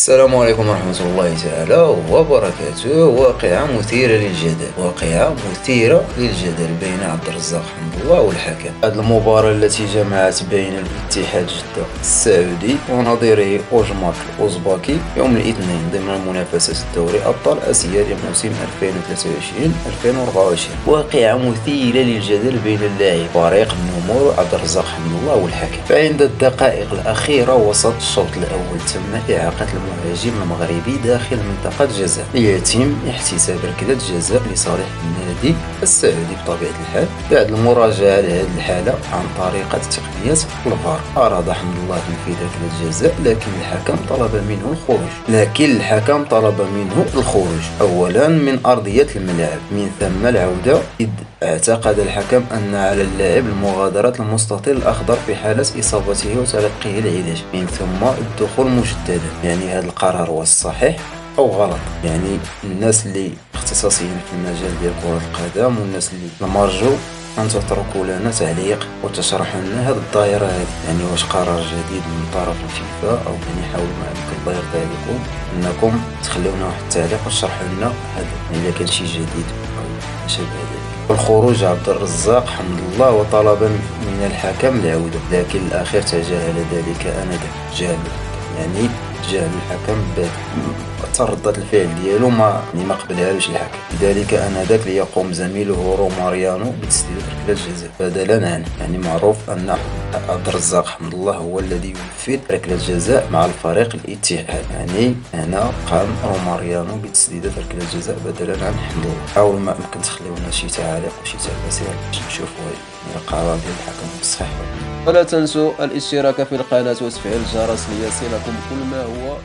السلام عليكم ورحمة الله تعالى وبركاته. واقعة مثيرة للجدل، بين عبد الرزاق حمد الله والحكم. هذه المباراة التي جمعت بين الاتحاد جدة السعودي ونظيره أوجمارك الأوزباكي يوم الاثنين ضمن منافسة الدوري أبطال آسيا لموسم 2023-2024. واقعة مثيرة للجدل بين اللاعب فريق النمور عبد الرزاق حمد الله والحكم. فعند الدقائق الأخيرة وسط الشوط الأول تم إعاقة المهاجم المغربي داخل منطقة جزاء ليتم احتساب ركلة جزاء لصالح النادي السعودي. بطبيعة الحال بعد المراجعة لهذه الحالة عن طريقة تقنية الفار أراد حمد الله تنفيذ ركلة جزاء، لكن الحكم طلب منه الخروج أولا من أرضية الملعب، من ثم العودة، إذ اعتقد الحكم أن على اللاعب المغادرة المستطيل الأخضر في حالة إصابته وتلقيه العلاج، من ثم الدخول مجددا. يعني هذا القرار هو الصحيح أو غلط؟ يعني الناس اللي اختصاصيين في المجال ديال كرة القدم والناس اللي مرجو أن تتركوا لنا تعليق وتشرحوا لنا هذه الدائرة هذه، يعني واش قرار جديد من طرف الفيفا أو يعني حاولوا ما يمكن الله يرضى عليكم أنكم تخلونا واحد التعليق وتشرحوا لنا هذا، يعني إلا كان شي جديد أو ما شابه ذلك. والخروج عبد الرزاق حمد الله وطلب من الحكم العودة، لكن الأخير تجاهل ذلك آنذاك. يعني تجاهل الحكم تردد الفعل ديالو ما قبلهاش الحكم، لذلك آنذاك ليقوم زميله روماريانو بتسديد ركلة جزاء بدلا عنه. يعني معروف أن عبد الرزاق حمد الله هو الذي ينفذ ركلة جزاء مع الفريق الاتحاد، يعني هنا قام روماريانو بتسديد ركلة جزاء بدلا عن حمد الله. حاولوا ما يمكن تخليونا شي تعاليق وشي تعباسير باش نشوفوا القرار ديال الحكم صحيح ولا لا. ولا تنسوا الاشتراك في القناة وتفعيل الجرس ليصلكم كل ما هو